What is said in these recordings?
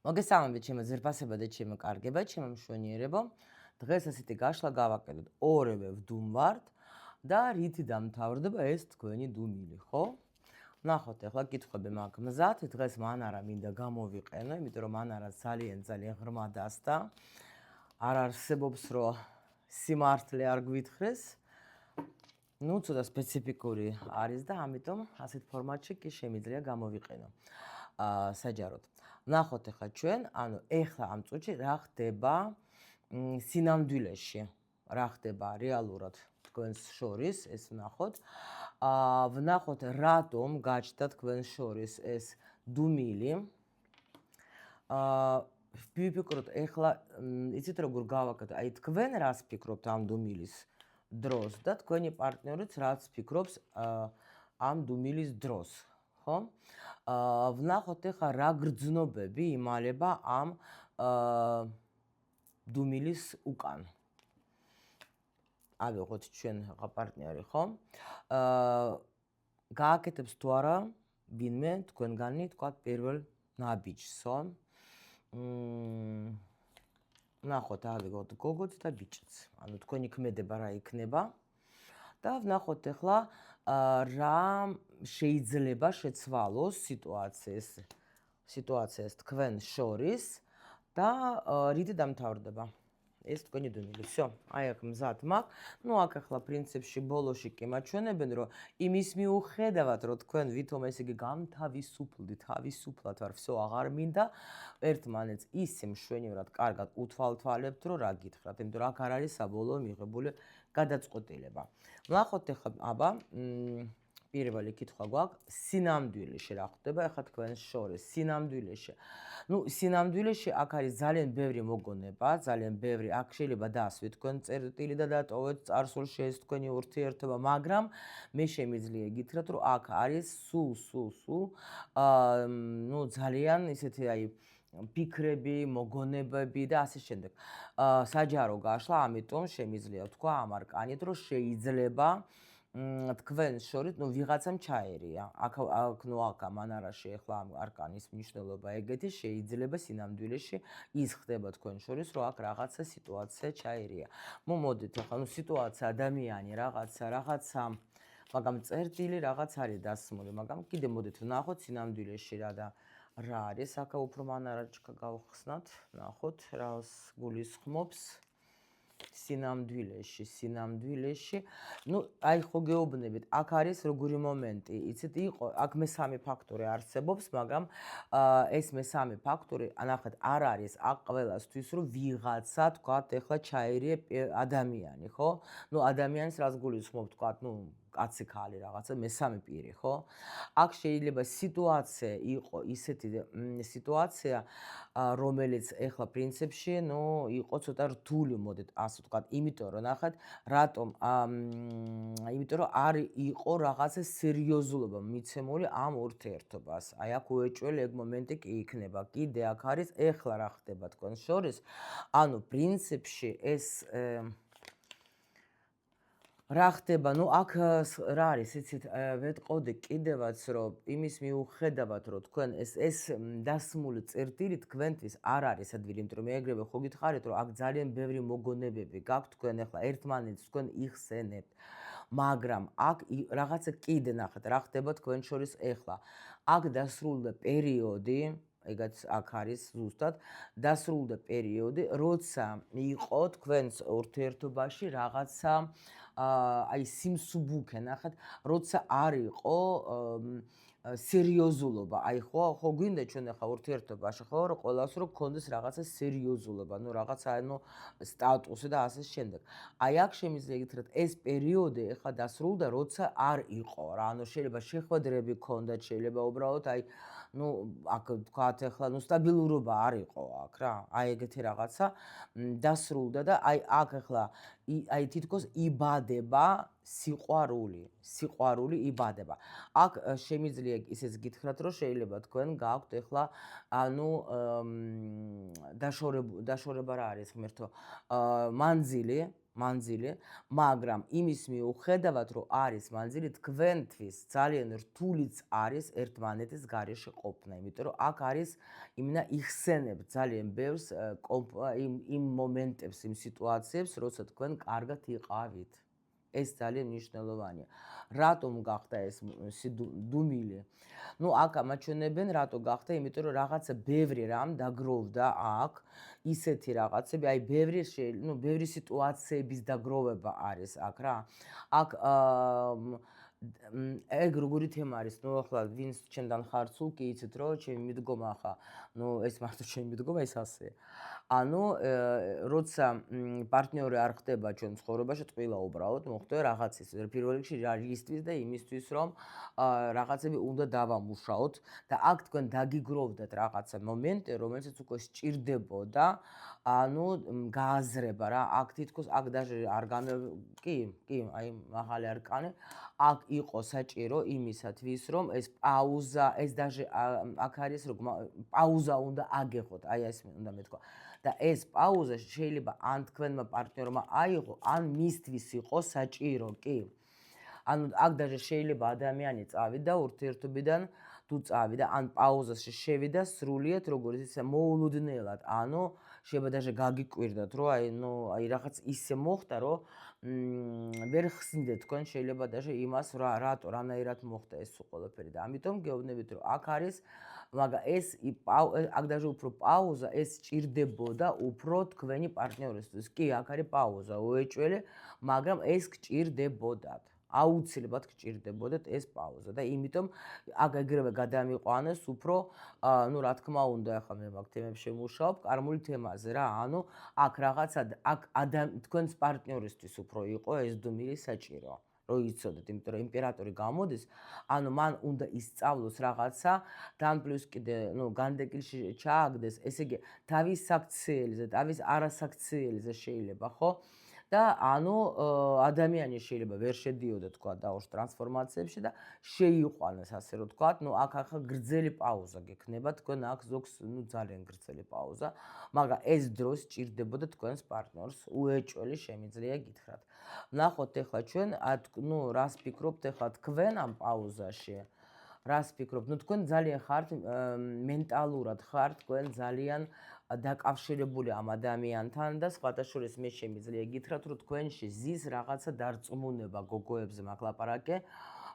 მოგესალმებით ჩემო ძირფასება და ჩემო კარგება, ჩემო მშვენიერებო. დღეს ასეთი გაშლა გავაკეთოთ. ორევე ვდუმვართ და რითი დამთავრდება ეს თქვენი დუმილი, ხო? ნახოთ ახლა კითხვები მაქვს მზად. დღეს მან არა მინდა გამოვიყენო, იმიტომ რომ მან არა ძალიან ღრმა დასდა. არ არსებობს რომ სიმართლე არ გვითხრეს. ნუ ცოტა სპეციფიკური არის და ამიტომ ასეთ ფორმატში კი შემიძლია გამოვიყენო. საჯაროდ. ნახოთ ახლა ჩვენ, ანუ ახლა ამ წუთში რა ხდება სინამდვილეში. რა ხდება რეალურად თქვენს შორის, ეს ვნახოთ. ვნახოთ რატომ გაჩნდა თქვენს შორის ეს დუმილი. ვიფიქროთ ახლა იცით როგორ გავაკეთოთ, აი თქვენ რას ფიქრობთ ამ დუმილის დროს და თქვენი პარტნიორიც რაც ფიქრობს ამ დუმილის დროს. ხო? ვნახოთ ახლა რა გრძნობები იმალება ამ დუმილის უკან. ავიღოთ ჩვენ ახლა პარტნიორი, ხო? გააკეთებს თუ არა ვინმე თქვენგანი თქვა პირველ ნაბიჯსო. ვნახოთ ავიღოთ გოგოც და ბიჭიც. ანუ თქვენი ქმედება რა იქნება. და ვნახოთ ახლა რა შეიძლება შეცვალოს სიტუაციას თქვენ შორის და რითი დამთავრდება ეს თქვენი დუმილი. всё, აი აქ მზად მაქვს. ნუ აქ ახლა პრინციპში ბოლოში კი მაჩვენებენ რომ იმის მიუხედავად რომ თქვენ ვითომ ესე იგი გამთავისუფლდით, თავისუფლად ვარ, всё აღარ მინდა ერთმანეთს ისე მშვენივრად კარგად უთვალთვალებთ რომ რა გითხრათ, იმიტომ რომ აქ არ არის საბოლოო მიღებული გადაწყვეტილება. ვნახოთ ახლა აბა პირველი კითხვა გვაქვს სინამდვილეში რა ხდება ახლა თქვენს შორის სინამდვილეში. ნუ სინამდვილეში აქ არის ძალიან ბევრი მოგონება, ძალიან ბევრი აქ შეიძლება დაასვით თქვენ წერტილი და დატოვეთ წარსულში ეს თქვენი ურთიერთობა, მაგრამ მე შემიძლია გითხრათ რომ აქ არის სულ ნუ ძალიან ისეთი აი ფიქრები, მოგონებები და ასე შემდეგ. საჯარო გაშლა, ამიტომ შემიძლია ვთქვა ამ არკანით რომ შეიძლება თქვენ შორის ნუ ვიღაცამ ჩაერია. აქ ნუ აქ მან არაში ახლა ამ არკანის მნიშვნელობა ეგეთი შეიძლება სინამდვილეში ის ხდება თქვენ შორის რომ აქ რაღაცა სიტუაცია ჩაერია. მოდით ახლა ნუ სიტუაცია ადამიანი რაღაცა მაგრამ წერტილი რაღაც არის დასმული, მაგრამ კიდე მოდით ვნახოთ სინამდვილეში რა არის. აქ უფრო მან არაჩქა გავხსნათ, ნახოთ რას გულისხმობს. სინამდვილეში. ნუ აი ხო გეუბნებით, აქ არის როგორი მომენტი, იცით, იყო, აქ მესამე ფაქტორი არსებობს, მაგრამ ეს მესამე ფაქტორი, ნახეთ, არ არის აქ ყველასთვის, რომ ვიღაცა, თქვათ, ეხლა ჩაერია ადამიანი, ხო? ნუ ადამიანს რას გულისხმობ, თქვათ, ნუ კაცი ქალი რაღაცა მესამე პირი, ხო? აქ შეიძლება სიტუაცია იყო ისეთი სიტუაცია, რომელიც ეხლა პრინციპში, ნუ იყო ცოტა რთული, მოდით ასე ვთქვათ, იმიტომ რომ ნახეთ, რატომ? იმიტომ რომ არ იყო რაღაცა სერიოზულობა მიცემული ამ ურთიერთობას. აი აქ უეჭველი ეგ მომენტი კი იქნება. კიდე აქ არის ეხლა რა ხდება თქვენ შორის. ანუ პრინციპში ეს რა ხდება, ნუ აქ რა არის, იცით, ვეტყოდი კიდევაც, რომ იმის მიუხედავად, რომ თქვენ ეს დასმული წერტილი თქვენთვის არ არის ადვილი, იმიტომ რომ მე ეგრევე ხო გითხარით, რომ აქ ძალიან ბევრი მოგონებები გაქვთ თქვენ ახლა ერთმანეთს თქვენ იხსენებთ, მაგრამ აქ რაღაცა კიდე ნახეთ, რა ხდება თქვენ შორის ახლა. აქ დასრულდა პერიოდი, ეგაც აქ არის ზუსტად დასრულდა პერიოდი, როცა იყო თქვენს ურთიერთობაში რაღაცა აი სიმსუბუქე, ნახეთ, როცა არ იყო სერიოზულობა. აი ხო გვინდა ჩვენ ახლა ურთიერთობაში, ხო, რომ ყველას რომ გქონდეს რაღაცა სერიოზულობა, ნუ რაღაცა ანუ სტატუსი და ასე შემდეგ. აი აქ შემიძლია გითხრათ, ეს პერიოდი ახლა დასრულდა, როცა არ იყო რა, ანუ შეიძლება შეხვედრები გქონდათ, შეიძლება უბრალოდ აი ნუ აქ თქვათ ახლა ნუ სტაბილურობა არ იყო აქ რა. აი ეგეთი რაღაცა დასრულდა და აი აქ ახლა აი თითქოს იბადება სიყვარული იბადება. აქ შემიძლია ისიც გითხრათ, რომ შეიძლება თქვენ გააქვთ ეხლა ანუ დაშორება რა არის ღმერთო? მანძილი, მაგრამ იმის მიუხედავად, რომ არის მანძილი, თქვენთვის ძალიან რთულიც არის ერთმანეთის გარეშე ყოფნა, იმიტომ რომ აქ არის იმენა იხსენებთ ძალიან ბევრს იმ მომენტებს, იმ სიტუაციებს, როცა თქვენ კარგად იყავით. ეს ძალიან მნიშვნელოვანია. რატომ გახდა ეს დუმილი? ნუ აქ ამაჩვენებენ რატო გახდა, იმიტომ რომ რაღაცა ბევრი რამ დაგროვდა აქ, ისეთი რაღაცები, აი ბევრი სიტუაციების დაგროვება არის აქ რა. აქ ეგ როგორი თემა არის, ნუ ახლა ვინც ჩემთან ხარ სულ კი იცით რომ ჩემი მიდგომა ხა, ნუ ეს მარტო ჩემი მიდგომა ეს ასეა. ანუ როცა პარტნიორი არ ხდება ჩვენ ცხოვრებაში, ტყილა უბრალოდ მოხდება რაღაცის. პირველ რიგში რა ისთვის და იმისთვის, რომ რაღაცები უნდა დავამუშაოთ და აქ თქვენ დაგიგროვდათ რაღაცა მომენტი, რომელსაც უკვე სჭირდებოდა, ანუ გააზრება რა. აქ თითქოს აქ даже არ კი, აი მაღალი არკანი, აქ იყო საჭირო იმისათვის, რომ ეს პაუზა, ეს даже აქ არის რომ პაუზა უნდა აგეხოთ, აი ეს უნდა მეთქვა. და ეს პაუზა შეიძლება ან თქვენმა პარტნიორმა აიღო, ან მისთვის იყო საჭირო, კი. ანუ აქ даже შეიძლება ადამიანი წავიდა ურთიერთობიდან თუ წავიდა, ან პაუზაში შევიდა სრულიად როგორც ისე მოულოდნელად, ანუ შეიძლება даже გაგიკვირდათ, რომ აი რაღაც ისე მოხდა, რომ ვერ ხსნიდეთ თქვენ შეიძლება даже იმას რატო რანაირად მოხდა ეს ყველაფერი და ამიტომ გეუბნებით რომ აქ არის მაგრამ ეს აქ даже უფრო პაუზა ეს სჭირდებოდა უფრო თქვენი პარტნიორისთვის. კი, აქ არის პაუზა, უეჭველი, მაგრამ ეს გჭირდებოდათ. აუცილებლად გჭირდებოდათ ეს პაუზა და იმიტომ აქ ეგრევე გადამიყვანეს უფრო ნუ რა თქმა უნდა ახლა მე მაგ თემებს შემუშავებ კარმული თემაზე რა ანუ აქ რაღაცა აქ თქვენს პარტნიორისთვის უფრო იყო ეს დუმილი საჭირო რომ იცოდეთ იმიტომ რომ იმპერატორი გამოდის ანუ მან უნდა ისწავლოს რაღაცა თან პლუს კიდე ნუ განდეგილში ჩააგდეს ესე იგი თავის საქციელზე თავის არასაქციელზე შეიძლება ხო და ანუ ადამიანი შეიძლება ვერ შედიოდა თქვა დაუშვ ტრანსფორმაციებში და შეიყვანოს ასე რომ თქვა, ნუ აქ ახლა გრძელი პაუზა გექნება, თქვენ აქ ზოგს ნუ ძალიან გრძელი პაუზა, მაგრამ ეს დრო სჭირდებოდა თქვენს პარტნიორს, უეჭველი შემიძლია გითხრათ. ნახოთ ეხლა ჩვენ ნუ რას ფიქრობთ ეხლა თქვენ ამ პაუზაში? რას ფიქრობთ? ნუ თქვენ ძალიან ხართ მენტალურად ხართ თქვენ ძალიან დაკავშირებული ამ ადამიანთან და სხვათა შორის მე შემიძლია გითხრათ, რომ თქვენში ზის რაღაცა დარწმუნება გოგოებზე მაგლაპარაკე,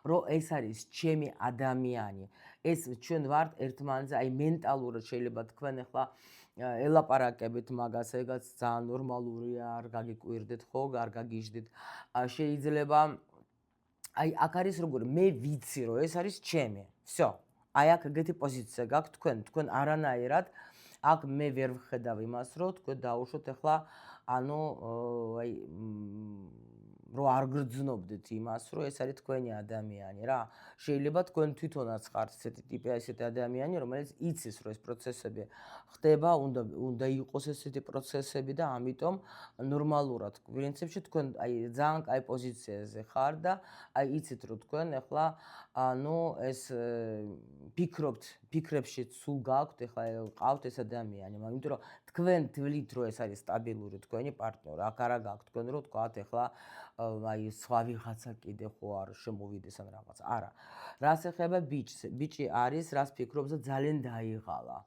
რომ ეს არის ჩემი ადამიანი. ეს ჩვენ ვართ ერთმანეთზე, აი მენტალურად შეიძლება თქვენ ახლა ელაპარაკებით მაგას, ეგაც ძალიან ნორმალურია, არ გაგიკვირდეთ ხო, არ გაგიჟდით. შეიძლება აი აქ არის როგორი მე ვიცი რომ ეს არის ჩემი. всё. აი აქ ეგეთი პოზიცია გაქვთ თქვენ არანაირად აქ მე ვერ ვხედავ იმას, რომ თქვენ დაუშვოთ ახლა, ანუ აი რომ არ გრძნობდეთ იმას, რომ ეს არის თქვენი ადამიანი რა. შეიძლება თქვენ თვითონაც ხართ ესეთი ტიპი, ესეთი ადამიანი, რომელიც იცის, რომ ეს პროცესები ხდება, უნდა იყოს ესეთი პროცესები და ამიტომ ნორმალურად პრინციპში თქვენ აი ძალიან კაი პოზიციაზე ხარ და აი იცით, რომ თქვენ ახლა ანუ ეს ფიქრობთ, ფიქრებში სულ გაქვთ, ახლა ყავთ ეს ადამიანი, იმიტომ რომ თქვენ თვლით, რომ ეს არის სტაბილური თქვენი პარტნიორი, აქ არა გაქვთ თქვენ რომ თქვათ ახლა აი სხვა ვიღაცა კიდე ხო არ შემოვიდეს ან რაღაც. არა. რას ეხება ბიჭი არის, რას ფიქრობს და ძალიან დაიღალა.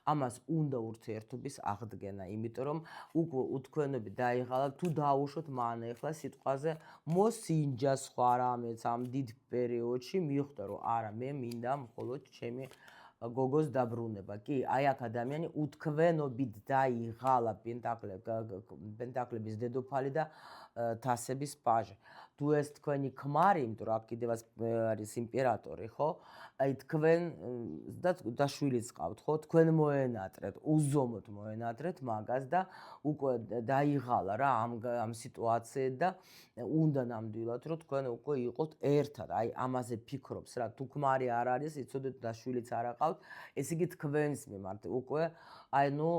ამას უნდა ურთიერთობის აღდგენა, იმიტომ რომ უკვე უთქვენები დაიღალა, თუ დაუშვოთ მან ახლა სიტყვაზე მოსინჯა სხვა რამეც ამ დიდ პერიოდში მიხვდა რომ არა მე მინდა მხოლოდ ჩემი გოგოს დაბრუნება. კი, აი აქ ადამიანი უთქვენობით დაიღალა პენტაკლების დედოფალი და თასების პაჟი. თუ ეს თქვენი ქმარი, იმიტომ რომ აქ კიდევაც არის იმპერატორი, ხო? აი თქვენ და შვილიც ყავთ, ხო? თქვენ მოენატრეთ, უზომოდ მოენატრეთ მაგას და უკვე დაიღალა რა ამ სიტუაციით და უნდა ნამდვილად რომ თქვენ უკვე იყოთ ერთად. აი ამაზე ფიქრობს რა, თუ ქმარი არ არის, იცოდეთ და შვილიც არ აყავთ, ესე იგი თქვენს მიმართ უკვე აი ნუ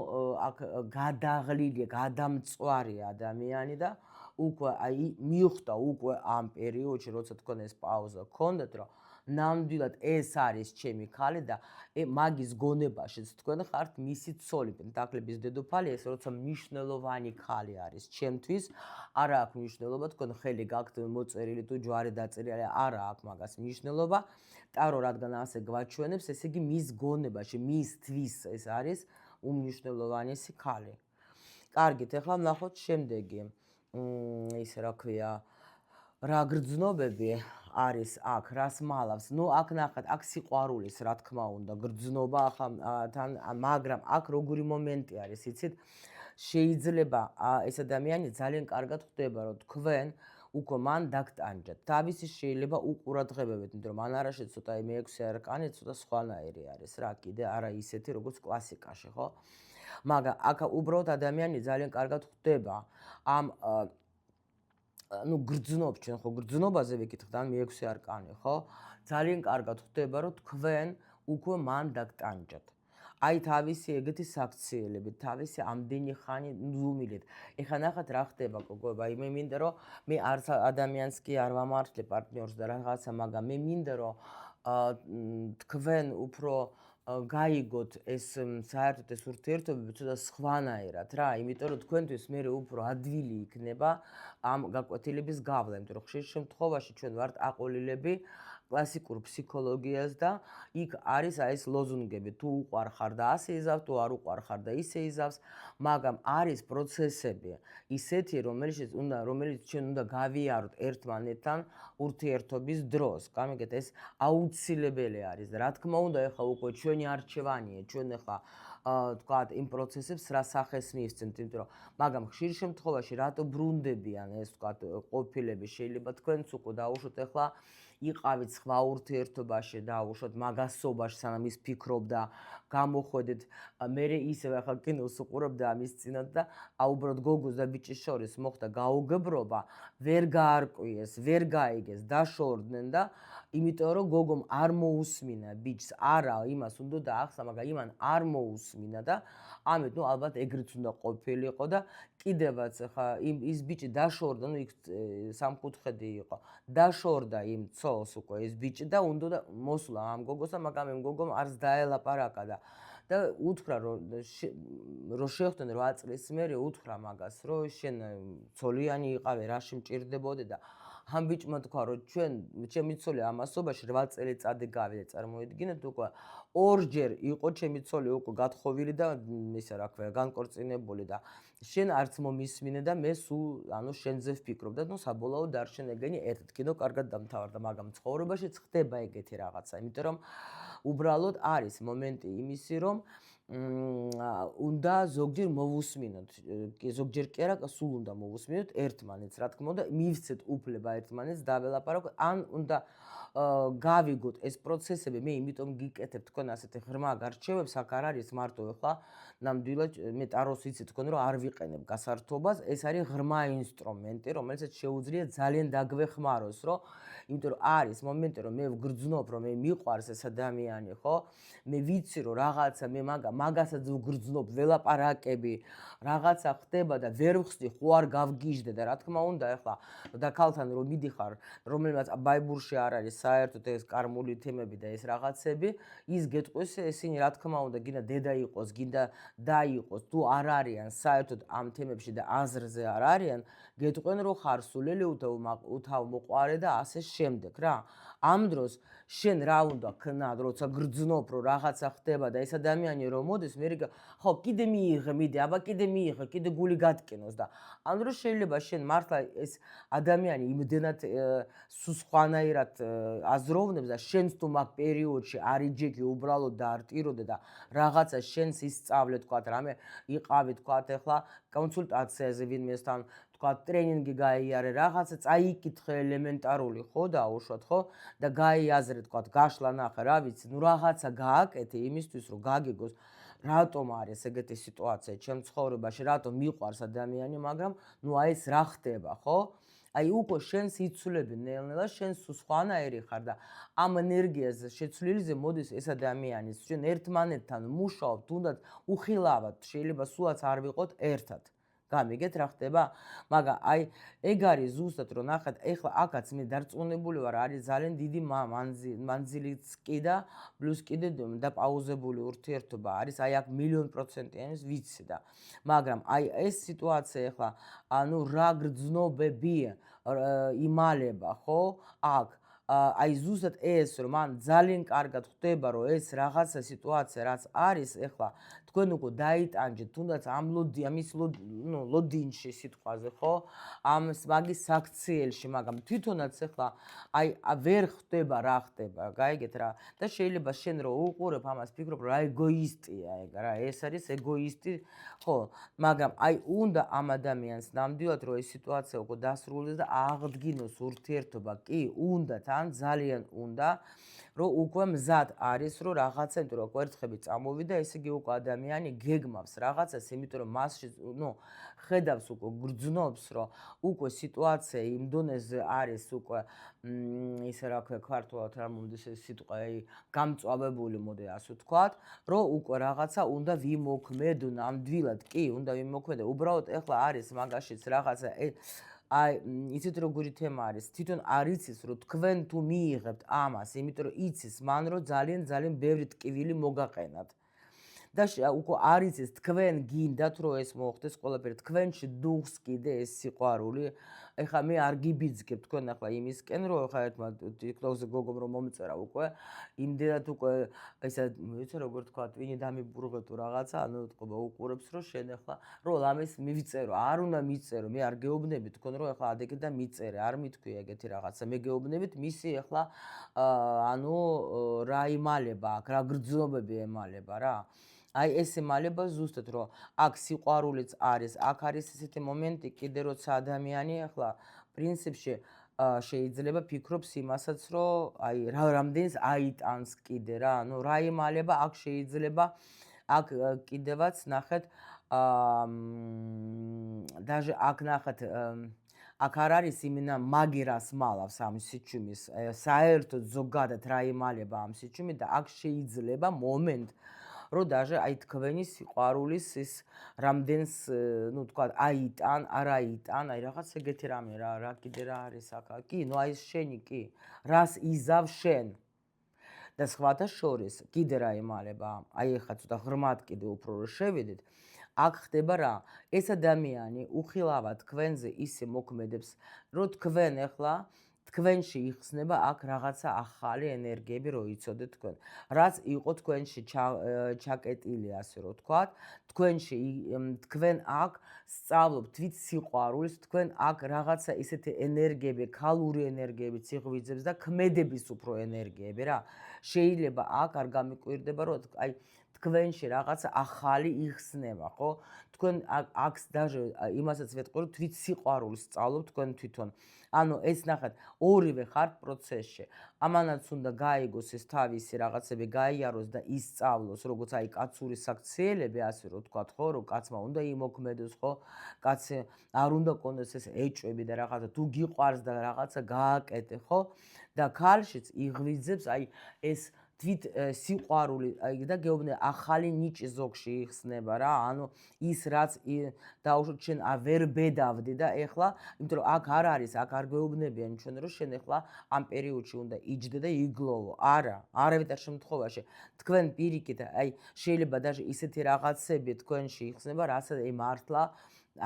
აქ გადაღლილი, გადამწვარი ადამიანი და უკვე აი მივხვდა უკვე ამ პერიოდში, როცა თქვენ ეს პაუზა გქონდათ, რომ ნამდვილად ეს არის ჩემი ქალი და მაგის გონებაშიც თქვენ ხართ მისი ცოლი, პენტაკლების დედოფალი, ეს როცა მნიშვნელოვანი ქალი არის ჩემთვის, არა აქვს მნიშვნელობა თქვენ ხელი გაქვთ მოწერილი თუ ჯვარი დაწერილი, არა აქვს მაგას მნიშვნელობა. ტარო რადგან ასე გვაჩვენებს, ესე იგი მის გონებაში, მისთვის ეს არის უმნიშვნელოვანესი ქალი. კარგით, ახლა ვნახოთ შემდეგი. ისე რა ქვია, რა გრძნობები არის აქ, რას მალავს. ნუ აქ ნახეთ, აქ სიყვარულის რა თქმა უნდა, გრძნობა ახლა თან, მაგრამ აქ როგორი მომენტი არის, იცით? შეიძლება ეს ადამიანი ძალიან კარგად ხვდება, რომ თქვენ უკვე მან დაგტანჯათ. თავისი შეიძლება უყურადღებებით, იმიტომ რომ ანარაში ცოტა მე-6 არკანი ცოტა სხვანაირი არის რა, კიდე არა ისეთი, როგორც კლასიკაში, ხო? მაგრამ აქ უბრალოდ ადამიანი ძალიან კარგად ხვდება ამ გრძნობს, ჩვენ ხო გრძნობაზე ვიკითხეთ, ან მე-6 არკანი, ხო? ძალიან კარგად ხვდება, რომ თქვენ უკვე მან დაგტანჯათ. აი თავისი ეგეთი საქციელებით, თავისი ამდენი ხანი ნულმილით. ეხლა ნახეთ რა ხდება გოგოება, აი მე მინდა რომ მე არც ადამიანს კი არ ვამართლე პარტნიორს და რაღაცა, მაგრამ მე მინდა რომ თქვენ უფრო გაიგოთ ეს საერთოდ ეს ურთიერთობები ცოტა სხვანაირად რა, იმიტომ რომ თქვენთვის მე უფრო ადვილი იქნება ამ გაკვეთილების გავლა, იმიტომ რომ ხშირ შემთხვევაში ჩვენ ვართ აყოლილები კლასიკურ ფსიქოლოგიას და იქ არის აი ეს ლოზუნგები, თუ უყვარ ხარ და ასე იზავს, თუ არ უყვარ ხარ და ისე იზავს, მაგრამ არის პროცესები ისეთი, რომელიც ჩვენ უნდა გავიაროთ ერთმანეთთან ურთიერთობის დროს. გამიგეთ, ეს აუცილებელი არის და რა თქმა უნდა, ეხლა უკვე ჩვენი არჩევანია, ჩვენ ეხლა თქვათ იმ პროცესებს რა სახეს მივსცემთ, იმიტომ რომ მაგრამ ხშირ შემთხვევაში რატო ბრუნდებიან ეს თქვათ ყოფილები, შეიძლება თქვენც უკვე დაუშვოთ ეხლა იყავით სხვა ურთიერთობაში და უშოთ მაგასობაში, სანამ ის ფიქრობდა, გამოხვედით, მე ისევ ახლა კინოს უყურებ და ამის წინათ და უბრალოდ გოგოს და ბიჭის შორის მოხდა გაუგებრობა, ვერ გაარკვიეს, ვერ გაიგეს, დაშორდნენ და იმიტომ რომ გოგომ არ მოусმინა ბიჭს, არა იმას უნდა დაახსნა, მაგრამ იმან არ მოусმინა და ამით ნუ ალბათ ეგრეც უნდა ყოფილიყო და კიდევაც ხა ის ბიჭი დაშორდა, ნუ იქ სამკუთხედი იყო. დაშორდა იმ ცოლს უკვე ეს ბიჭი და უნდა მოსულა ამ გოგოსთან, მაგრამ ამ გოგომ არც დაელაპარაკა და უთხრა რომ შეხვდნენ 8 წლის მერე უთხრა მაგას, რომ შენ ცოლიანი იყავი, რა შემჭირდებოდი და ამ ბიჭმა თქვა რომ ჩემი ცოლი ამასობაში 8 წელიწადი გავიდა, წარმოიდგინეთ უკვე ორჯერ იყო ჩემი ცოლი უკვე გათხოვილი და ისა რა ქვია განკორწინებული და შენ არც მომისმინე და მე სულ ანუ შენზე ვფიქრობ და ნუ საბოლოოდ არ შენეგენი ერთად კინო კარგად დამთავრდა, მაგრამ ცხოვრებაში ხდება ეგეთი რაღაცა, იმიტომ რომ უბრალოდ არის მომენტი იმისი, რომ უნდა ზოგჯერ მოვусმინოთ, ზოგჯერ კი არა, სულ უნდა მოვусმინოთ ერთმანეთს, რა თქმა უნდა, მივცეთ უფლება ერთმანეთს დაველაპარაკოთ, ან უნდა გავიგოთ ეს პროცესები, მე იმიტომ გიკეთებ თქვენ ასეთი ღრმა გარჩევებს, აქ არ არის მარტო ეხლა ნამდვილად მე ტაროს იცით თქვენ რომ არ ვიყენებ გასართობას, ეს არის ღრმა ინსტრუმენტი, რომელსაც შეუძლია ძალიან დაგვეხმაროს, რომ იმიტომ რომ არის მომენტი რომ მე ვგრძნობ, რომ მე მიყვარს ეს ადამიანი, ხო? მე ვიცი რომ რაღაცა მე მაგასაც ვგრძნობ, ველაპარაკები, რაღაცა ხდება და ვერ ვხსნი, ხო არ გავგიჟდე და რა თქმა უნდა ეხლა და ქალთან რომ მიდიხარ, რომელმაც ბაიბურში არ არის საერთოდ ეს კარმული თემები და ეს რაღაცები, ის გეტყვის ესენი რა თქმა უნდა გინდა დედა იყოს, გინდა და იყოს, თუ არ არიან საერთოდ ამ თემებში და აზრზე არ არიან, გეტყვენ რომ ხარ სულელი უთავმოყვარე და ასე შემდეგ რა. ამ დროს შენ რა უნდა ქნად, როცა გრძნობ რომ რაღაცა ხდება და ეს ადამიანი რომ მოდის, მე ხო კიდე მიიღე, მიდი, აბა კიდე მიიღე, კიდე გული გატკინოს და ამ დროს შეიძლება შენ მართლა ეს ადამიანი იმდენად სხვანაირად აზროვნებს და შენც თუ მაგ პერიოდში არ იჯექი უბრალოდ და არ ტიროდე და რაღაცა შენს ისწავლე, თქვათ რამე იყავი, თქვათ ეხლა კონსულტაციაზე ვინმესთან, თქვათ ტრენინგი გაიარე, რაღაცა წაიკითხე ელემენტარული, ხო, დაუშვათ, ხო? და გაიაზრე, თქვათ, გაშლა ნახე, რა ვიცი, ნუ რაღაცა გააკეთე იმისთვის, რომ გაგიგოს, რატომ არის ეგეთი სიტუაცია ჩემ ცხოვრებაში, რატომ მიყვარს ადამიანი, მაგრამ ნუ აი ეს რა ხდება, ხო? აი უკვე შენს იცვლები ნელ-ნელა, შენ სხვანაირი ხარ და ამ ენერგიაზე შეცვლილიზე მოდის ეს ადამიანი, ჩვენ ერთმანეთთან მუშაობთ, თუნდაც უხილავად, შეიძლება სულაც არ ვიყოთ ერთად. გამიგეთ რა ხდება? მაგრამ აი ეგ არის ზუსტად რომ ნახეთ, ეხლა აქაც მე დარწმუნებული ვარ, არის ძალიან დიდი მანძილიც კი და პლუს კიდე დაპაუზებული ურთიერთობა არის, აი აქ 1,000,000%-იანი ვიცი და მაგრამ აი ეს სიტუაცია ეხლა ანუ რა გრძნობები იმალება, ხო? აქ აი ზუსტად ეს რომ მან ძალიან კარგად ხვდება რომ ეს რაღაცა სიტუაცია რაც არის ეხლა თქვენ უკვე დაიტანჯეთ თუნდაც ამ ლოდინში სიტყვაზე ხო ამ მაგის საქციელში მაგრამ თვითონაც ეხლა აი ვერ ხვდება რა ხდება გაიგეთ რა და შეიძლება შენ რო უყურებ ამას ფიქრობ რა ეგოისტია ეგ რა ეს არის ეგოისტი ხო მაგრამ აი უნდა ამ ადამიანს ნამდვილად რომ ეს სიტუაცია უკვე დასრულდეს და აღდგინოს ურთიერთობა კი უნდა თან ძალიან უნდა რომ უკვე მზად არის რომ რაღაცა იმიტომ რომ კვერცხები წამოვიდა ესე იგი უკვე ადამიანი გეგმავს რაღაცას იმიტომ რომ მასში ნუ ხედავს უკვე გრძნობს რომ უკვე სიტუაცია იმ დონეზე არის უკვე ისე რა ქვია ქართულად რა მომდის ეს სიტყვა აი გამწვავებული მოდი ასე ვთქვათ რომ უკვე რაღაცა უნდა ვიმოქმედო ნამდვილად კი უნდა ვიმოქმედო უბრალოდ ეხლა არის მაგაშიც რაღაცა აი იცით როგორი თემა არის თვითონ არ იცის რომ თქვენ თუ მიიღებთ ამას იმიტომ რომ იცის მან რომ ძალიან ბევრი ტკივილი მოგაყენათ და უკვე არ იცის თქვენ გინდათ რომ ეს მოხდეს ყველაფერი თქვენში დუხს კიდე ეს სიყვარული ეხლა მე არ გიბიძგებ თქვენ ახლა იმისკენ რომ ეხლა ერთმა TikTok-ზე გოგომ რომ მომწერა უკვე იმდენად უკვე ესა ვიცი როგორ თქვა ტვინი დამიბურღე თუ რაღაცა ანუ უთქობა უყურებს რომ შენ ახლა რომ ლამეს მივიწერო არ უნდა მიწერო მე არ გეუბნები თქვენ რომ ახლა ადეკე და მიწერე არ მითქვი ეგეთი რაღაცა მე გეუბნებით მისი ახლა ანუ რა იმალება აქ რა გრძნობები ემალება რა აი ეს ემალება ზუსტად რომ აქ სიყვარულიც არის, აქ არის ესეთი მომენტი კიდე როცა ადამიანი ახლა პრინციპში შეიძლება ფიქრობს იმასაც რომ აი რამდენს აიტანს კიდე რა, ანუ რა ემალება აქ შეიძლება აქ კიდევაც ნახეთ даже აქ ნახეთ აქ არ არის იმენა მაგერას მალავს ამ სიჩუმის საერთოდ ზოგადად რა ემალება ამ სიჩუმი და აქ შეიძლება მომენტ რომ даже აი თქვენი სიყვარულის ის რამდენს ნუ თქვა აიტან, არ აიტან, აი რაღაც ეგეთი რამე რა კიდე რა არის აქ. კი, ნუ აი შენი კი, რას იზავ შენ. და სხვათა შორის კიდე რა ემალება, აი ეხლა ცოტა ღრმად კიდე უფრო რომ შევიდეთ, აქ ხდება რა, ეს ადამიანი უხილავად თქვენზე ისე მოქმედებს, რომ თქვენ ეხლა თქვენში იხსნება აქ რაღაცა ახალი ენერგიები რო იცოდეთ თქვენ. რაც იყო თქვენში ჩაკეტილი ასე რომ ვთქვათ, თქვენში თქვენ აქ სწავლობთ თვით სიყვარულს, თქვენ აქ რაღაცა ისეთი ენერგიები, ქალური ენერგიები ციხვითებს და ქმედების უფრო ენერგიები რა. შეიძლება აქ არ გამიკვირდება რომ აი თქვენში რაღაცა ახალი იხსნება, ხო? თქვენ აქ даже იმასაც ვეტყვი რომ თვით სიყვარულს სწავლობთ თქვენ თვითონ. ანუ ეს ნახეთ, ორივე ხართ პროცესში. ამანაც უნდა გაიგოს ეს თავისი რაღაცები გაიაროს და ისწავლოს, როგორც აი კაცური საქციელები, ასე რომ ვთქვათ, ხო, რომ კაცმა უნდა იმოქმედოს, ხო? კაცი არ უნდა კონდეს ეს ეჭვები და რაღაცა თუ გიყვარს და რაღაცა გააკეთე, ხო? და ქალშიც იღვიძებს აი ეს თვით სიყვარული და გეუბნე ახალი ნიჭი ზოგში იხსნება რა ანუ ის რაც დაუშვათ შენ ვერ ბედავდი და ეხლა იმიტომ რომ აქ არ არის აქ არ გეუბნებიან ჩვენ რომ შენ ეხლა ამ პერიოდში უნდა იჯდე და იგლოვო არა არავითარ შემთხვევაში თქვენ პირიქით აი შეიძლება даже ისეთი რაღაცები თქვენში იხსნება რასაც მართლა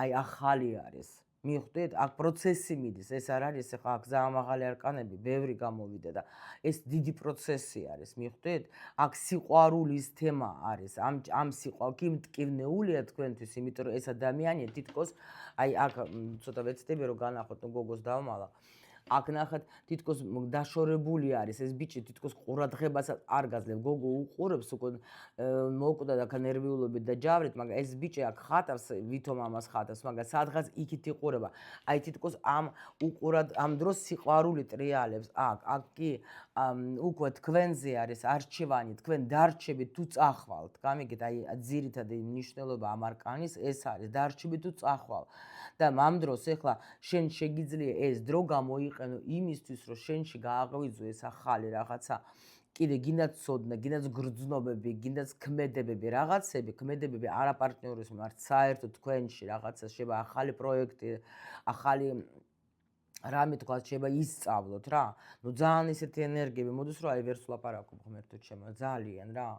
აი ახალი არის მიხვდით, აქ პროცესი მიდის, ეს არ არის ახლა აქ ძალიან მაღალი არკანები, ბევრი გამოვიდა და ეს დიდი პროცესი არის, მიხვდით? აქ სიყვარულის თემა არის, ამ სიყვარული კი მტკივნეულია თქვენთვის, იმიტომ რომ ეს ადამიანი თითქოს აი აქ ცოტა ვეცდები რომ განახოთ გოგოს დავმალა. აქ ნახეთ თითქოს დაშორებული არის ეს ბიჭი თითქოს ყურადღებასაც არ გაძლევ გოგო უყურებს უკვე მოკვდა და ნერვიულობით და ჯავრით მაგრამ ეს ბიჭი აქ ხატავს ვითომ ამას ხატავს მაგრამ სადღაც იქით იყურება აი თითქოს ამ უყურად ამ დროს სიყვარული ტრიალებს აქ კი უკვე თქვენზე არის არჩევანი თქვენ დარჩებით თუ წახვალთ გამიგეთ აი ძირითადი მნიშვნელობა ამ არკანის ეს არის დარჩებით თუ წახვალ და ამ დროს ეხლა შენ შეგიძლია ეს დრო გამოიყენო იმისთვის რომ შენში გააღვიძო ეს ახალი რაღაცა კიდე გინდათ ცოდნა, გინდათ გრძნობები, გინდათ ქმედებები, რაღაცები, ქმედებები არა პარტნიორის მიმართ, საერთოდ თქვენში რაღაცა შეიძლება ახალი პროექტი, ახალი რამე თქვა შეიძლება ისწავლოთ რა. ნუ ძალიან ისეთი ენერგიები მოდის, რომ აი ვერც ვლაპარაკობ ღმერთო ჩემო, ძალიან რა.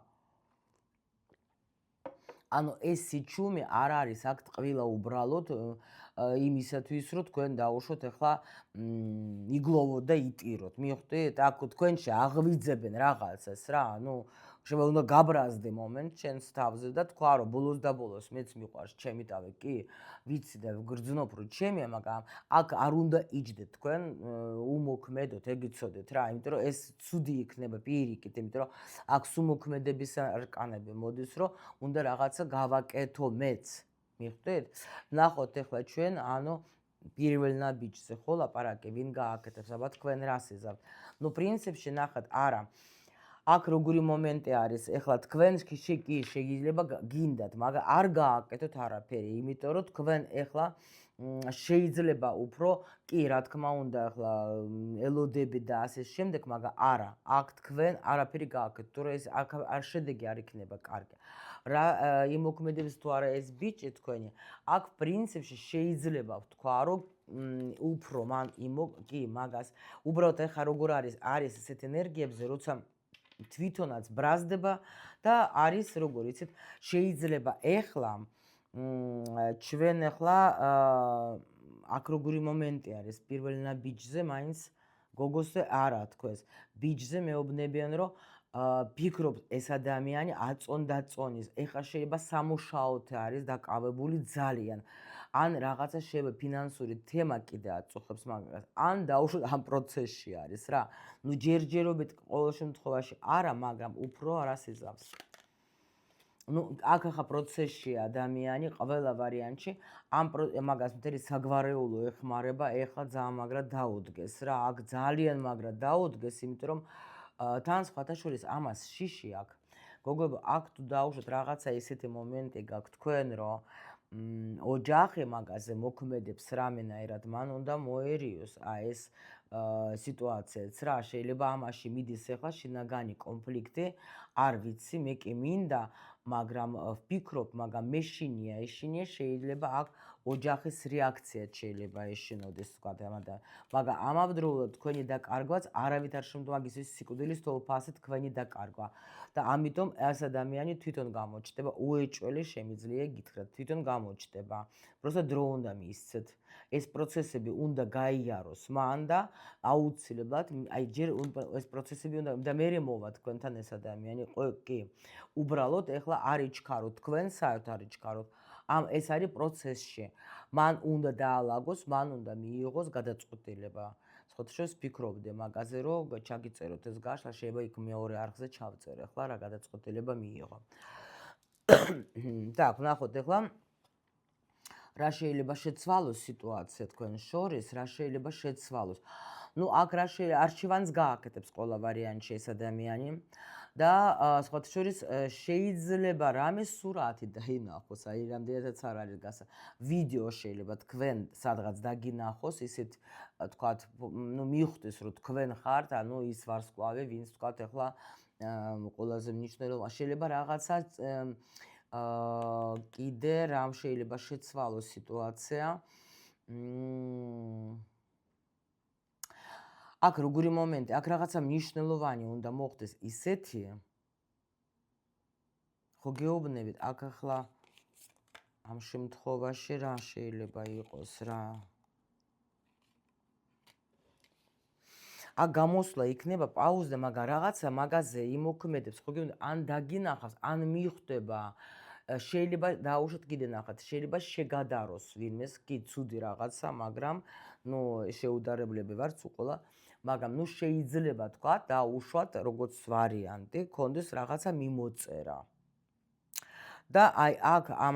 ანუ ეს სიჩუმე არ არის აქ ტყვილა უბრალოდ იმისათვის, რომ თქვენ დაუშვოთ ახლა იგლოვოთ და იტიროთ. მიხვდით? აქ თქვენში აღვიძებენ რაღაცას რა, ნუ შეიძლება უნდა გაბრაზდე მომენტ ჩემს თავზე და თქვა რომ ბოლოს და ბოლოს მეც მიყვარს ჩემი თავი, კი, ვიცი და გრძნობ რომ ჩემია, მაგრამ აქ არ უნდა იჯდეთ თქვენ უმოქმედოთ, ეგიცოდეთ რა, იმიტომ რომ ეს ცუდი იქნება პირიქით, იმიტომ რომ აქ სუმოქმედების არკანები მოდის, რომ უნდა რაღაცა გავაკეთო მეც. მიხვდით? ნახოთ ახლა ჩვენ, ანუ პირველ ნაბიჯზე ხო ლაპარაკი, ვინ გააკეთებს, აბა თქვენ რას ეზავთ. ნუ პრინციპში ნახეთ, არა. აქ როგორი მომენტი არის, ახლა თქვენში კი შეიძლება გინდათ, მაგრამ არ გააკეთოთ არაფერი, იმიტომ რომ თქვენ ახლა შეიძლება უფრო კი რა თქმა უნდა ახლა ელოდები და ასე შემდეგ, მაგრამ არა, აქ თქვენ არაფერი გააკეთოთ, თუ ეს არ შედეგი არ იქნება კარგი. რა იმოქმედებს თუ არა ეს ბიჭი თქვენი, აქ პრინციპში შეიძლება ვთქვა, რომ უფრო მან კი მაგას უბრალოდ ახლა როგორ არის ესეთ ენერგიებზე, როცა თვითონაც ბრაზდება და არის როგორ იცით, შეიძლება ახლა ჩვენ ახლა აქ როგორი მომენტი არის პირველ ნაბიჯზე მაინც გოგოსზე არა თქვეს. ბიჭზე მეუბნებიან რომ ფიქრობ ეს ადამიანი აწონ-დაწონის. ეხლა შეიძლება სამუშაოთი არის დაკავებული ძალიან. ან რაღაცა შეიძლება ფინანსური თემა კიდე აწუხებს მაგას. ან დაუშვათ ამ პროცესში არის რა. ნუ ჯერჯერობით ყოველ შემთხვევაში არა, მაგრამ უფრო რას იზავს. ნუ აქ ახლა პროცესში ადამიანი ყველა ვარიანტში ამ მაგას მთელი საგვარეულო ეხმარება, ეხლა ძალიან მაგრად დაუდგეს რა. აქ ძალიან მაგრად დაუდგეს, იმიტომ რომ თან სხვათა შორის ამას შიში აქვს. გოგოებო, აქ თუ დაუშვათ რაღაცა ისეთი მომენტი გაქვთ თქვენ, რომ ოჯახი მაგაზე მოქმედებს რამენაირად, მან უნდა მოერიოს ეს სიტუაციაც რა. შეიძლება ამაში მიდის ახლა შინაგანი კონფლიქტი, არ ვიცი, მე კი მინდა, მაგრამ ვფიქრობ, მაგრამ მეშინია, ეშინია, შეიძლება აქ ოჯახის რეაქციაც შეიძლება ეშინოდეს თქვა და მაგრამ ამავდროულად თქვენი დაკარგვაც არავით არ შემდგომაგის ის სიკვდილის თოლფასი თქვენი დაკარგვა და ამიტომ ეს ადამიანი თვითონ გამოჩნდება, უეჭველი შემიძლია გითხრათ, თვითონ გამოჩნდება. просто დრო უნდა მიისცეთ. ეს პროცესები უნდა გაიაროს მან და აუცილებლად აი ჯერ ეს პროცესები უნდა და მე მოვა თქვენთან ეს ადამიანი, კი. უბრალოდ ეხლა არ იჩქაროთ თქვენ, საერთოდ არ იჩქაროთ. ეს არის პროცესში. მან უნდა დაალაგოს, მან უნდა მიიღოს გადაწყვეტილება. სხვათა შორის ვფიქრობდი მაგაზე, რომ ჩაგიწეროთ ეს გაშლა, შეიძლება იქ მეორე არხზე ჩავწერე, ახლა რა გადაწყვეტილება მიიღო. так, ნახოთ ახლა რა შეიძლება შეცვალოს სიტუაცია თქვენ შორის, რა შეიძლება შეცვალოს. ნუ აქ რა შეიძლება არჩევანს გააკეთებს ყველა ვარიანტში ეს ადამიანი და სხვათა შორის შეიძლება რამე სურათი დაინახოს, აი რამდენადაც არ არის გასა. ვიდეო შეიძლება თქვენ სადღაც დაგინახოს, ისეთ თქვათ, ნუ მიხვდეს რომ თქვენ ხართ, ანუ ის ვარსკვლავი, ვინც თქვათ ახლა ყველაზე მნიშვნელოვანი შეიძლება რაღაცა კიდე რამ შეიძლება შეცვალოს სიტუაცია. აქ როგორი მომენტი, აქ რაღაცა მნიშვნელოვანი უნდა მოხდეს ისეთი. ხო გეუბნებით, აქ ახლა ამ შემთხვევაში რა შეიძლება იყოს რა. აქ გამოსვლა იქნება პაუზა, მაგრამ რაღაცა მაგაზე იმოქმედებს, ხო გეუბნებით, ან დაგინახავს, ან მიხვდება. შეიძლება დაუშვათ კიდე ნახათ, შეიძლება შეგადაროს ვინმეს, კი ცუდი რაღაცა, მაგრამ ნუ შეუდარებლები ვართ უყოლა, მაგრამ ნუ შეიძლება თქვა დაუშვათ როგორც ვარიანტი, კონდეს რაღაცა მიმოწერა. და აი აქ ამ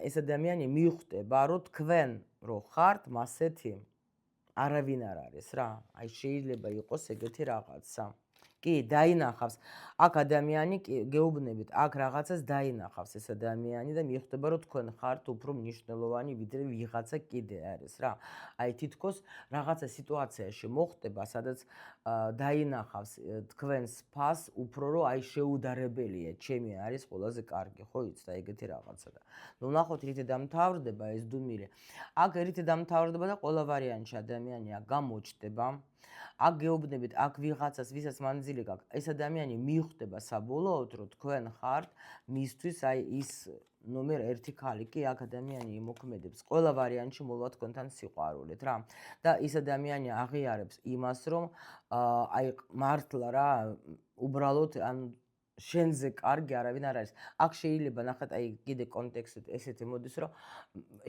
ეს ადამიანი მიხვდება, რომ თქვენ რო ხართ მასეთი არავინ არ არის რა. აი შეიძლება იყოს ეგეთი რაღაცა. კი, დაინახავს. აქ ადამიანი გეუბნებით, აქ რაღაცას დაინახავს ეს ადამიანი და მიხვდება, რომ თქვენ ხართ უფრო მნიშვნელოვანი, ვიდრე ვიღაცა კიდე არის რა. აი თითქოს რაღაცა სიტუაციაში მოხდება, სადაც დაინახავს თქვენს ფასს უფრო რომ აი შეუდარებელია, ჩემი არის ყველაზე კარგი, ხო იცით, აი ეგეთი რაღაცა და. ნუ ნახოთ რითი დამთავრდება ეს დუმილი. აქ რითი დამთავრდება და ყველა ვარიანტში ადამიანი აქ გამოჩდება. აქ გეუბნებით, აქ ვიღაცას, ვისაც მანძილი გაქვს, ეს ადამიანი მიხვდება საბოლოოდ, რომ თქვენ ხართ მისთვის აი ის ნომერ 1 ქალი კი აქ ადამიანი იმოქმედებს. ყველა ვარიანტში მოვა თქვენთან სიყვარულით რა. და ის ადამიანი აღიარებს იმას, რომ აი მართლა რა, უბრალოდ ან შენზე კარგი არავინ არ არის. აქ შეიძლება ნახეთ აი კიდე კონტექსტით ესეთი მოდის, რომ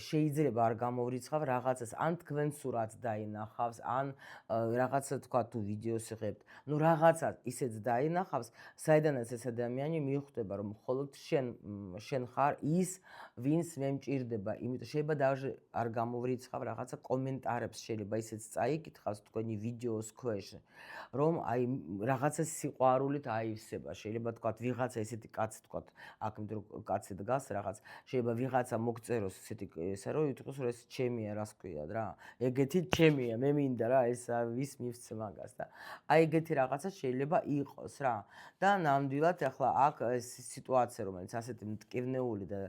შეიძლება არ გამოვრიცხავ რაღაცას, ან თქვენ სურათს დაინახავს, ან რაღაცა თქვა თუ ვიდეოს იღებთ. ნუ რაღაცა ისეც დაინახავს, საიდანაც ეს ადამიანი მიხვდება, რომ მხოლოდ შენ ხარ ის, ვინც მე მჭირდება. იმიტომ შეიძლება даже არ გამოვრიცხავ რაღაცა კომენტარებს, შეიძლება ისეც წაიკითხავს თქვენი ვიდეოს ქვეშ, რომ აი რაღაცა სიყვარულით აივსება. შეიძლება თქვათ ვიღაცა ესეთი კაცი თქვათ, აქ იმიტომ რომ კაცი დგას რაღაც, შეიძლება ვიღაცა მოგწეროს ესეთი ესა რომ იტყვის რომ ეს ჩემია, რას ქვია რა. ეგეთი ჩემია, მე მინდა რა ეს ვის მივცე მაგას და აი ეგეთი რაღაცა შეიძლება იყოს რა. და ნამდვილად ახლა აქ ეს სიტუაცია რომელიც ასეთი მტკივნეული და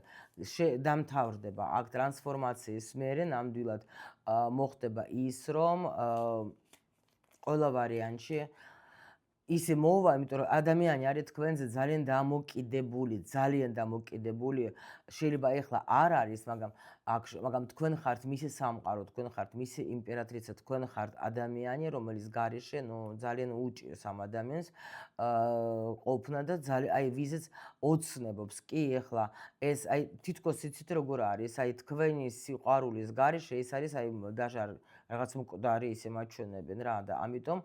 დამთავრდება აქ ტრანსფორმაციის მერე ნამდვილად მოხდება ის რომ ყველა ვარიანტში ისე მოვა, იმიტომ რომ ადამიანი არის თქვენზე ძალიან დამოკიდებული, შეიძლება ეხლა არ არის, მაგრამ თქვენ ხართ მისი სამყარო, თქვენ ხართ მისი იმპერატრიცა, თქვენ ხართ ადამიანი, რომელიც გარეშე, ნუ ძალიან უჭირს ამ ადამიანს ყოფნა და ძალიან აი ვიზეც ოცნებობს. კი, ეხლა ეს აი თითქოს იცით როგორ არის, აი თქვენი სიყვარულის გარეშე ეს არის აი даже რაღაც მკვდარი ისე მაჩვენებენ რა და ამიტომ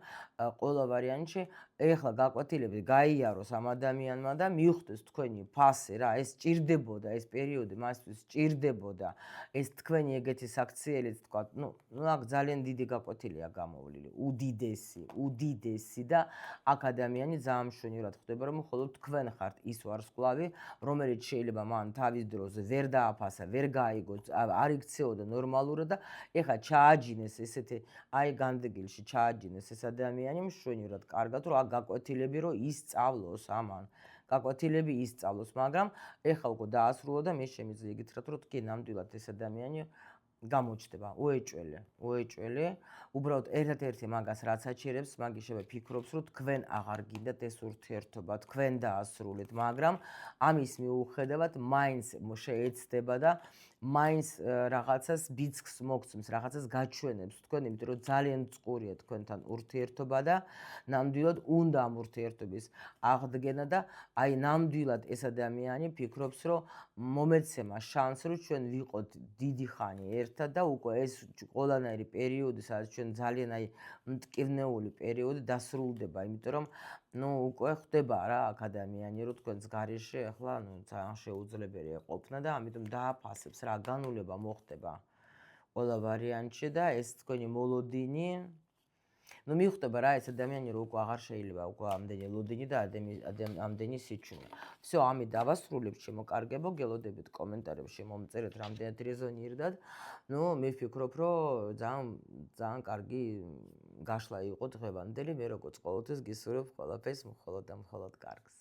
ყველა ვარიანტში ეხლა გაკვეთილებით გაიაროს ამ ადამიანმა და მიხვდეს თქვენი ფასი რა, ეს ჭირდებოდა, ეს პერიოდი მასთვის ჭირდებოდა, ეს თქვენი ეგეთი საქციელიც თქვა, ნუ აქ ძალიან დიდი გაკვეთილია გამოვლილი, უდიდესი და აქ ადამიანი ძალიან მშვენივრად ხვდება, რომ მხოლოდ თქვენ ხართ ის ვარსკვლავი, რომელიც შეიძლება მან თავის დროზე ვერ დააფასა, ვერ გაიგო, არ იქცეოდა ნორმალურად და ეხლა ჩააჯინეს ესეთი აი განდეგილში ჩააჯინეს ეს ადამიანი მშვენივრად კარგად რომ აქ გაკვეთილები რომ ისწავლოს ამან გაკვეთილები ისწავლოს მაგრამ ეხლა უკვე დაასრულა და მე შემიძლია იგითხრათ რომ კი ნამდვილად ეს ადამიანი გამოჩნდება უეჭველი უბრალოდ ერთ-ერთი მაგას რაც აჩერებს მაგის შევა ფიქრობს რომ თქვენ აღარ გინდათ ეს ურთიერთობა თქვენ დაასრულეთ მაგრამ ამის მიუხედავად მაინც შეეცდება და მაინც რაღაცას ბიძგს მოგცემს რაღაცას გაჩვენებს თქვენ იმიტომ რომ ძალიან წყურია თქვენთან ურთიერთობა და ნამდვილად უნდა ამ ურთიერთობის აღდგენა და აი ნამდვილად ეს ადამიანი ფიქრობს რომ მომეცემა შანსი რომ ჩვენ ვიყოთ დიდი ხანი ერთად და უკვე ეს ყველანაირი პერიოდი სადაც ჩვენ ძალიან აი მტკივნეული პერიოდი დასრულდება იმიტომ რომ ნუ უკვე ხდება რა აქ ადამიანი რომ თქვენს გარეშე ახლა ნუ ძალიან შეუძლებელია ყოფნა და ამიტომ დააფასებს რა განულება მოხდება ყველა ვარიანტში და ეს თქვენი მოლოდინი ნუ მიხვდება რა ეს ადამიანი რომ უკვე აღარ შეიძლება უკვე ამდენი ლოდინი და ამდენი სიჩუმე. всё, ამით დავასრულებთ, შემოკარგებო, გელოდებით კომენტარებში მომწერეთ რამდენად რეზონირდათ. ნუ მე ვფიქრობ, რომ ძალიან კარგი გაშლა იყო დღევანდელი, მე როგორც ყოველთვის გისურვებ ყველაფერს მხოლოდ და მხოლოდ კარგს.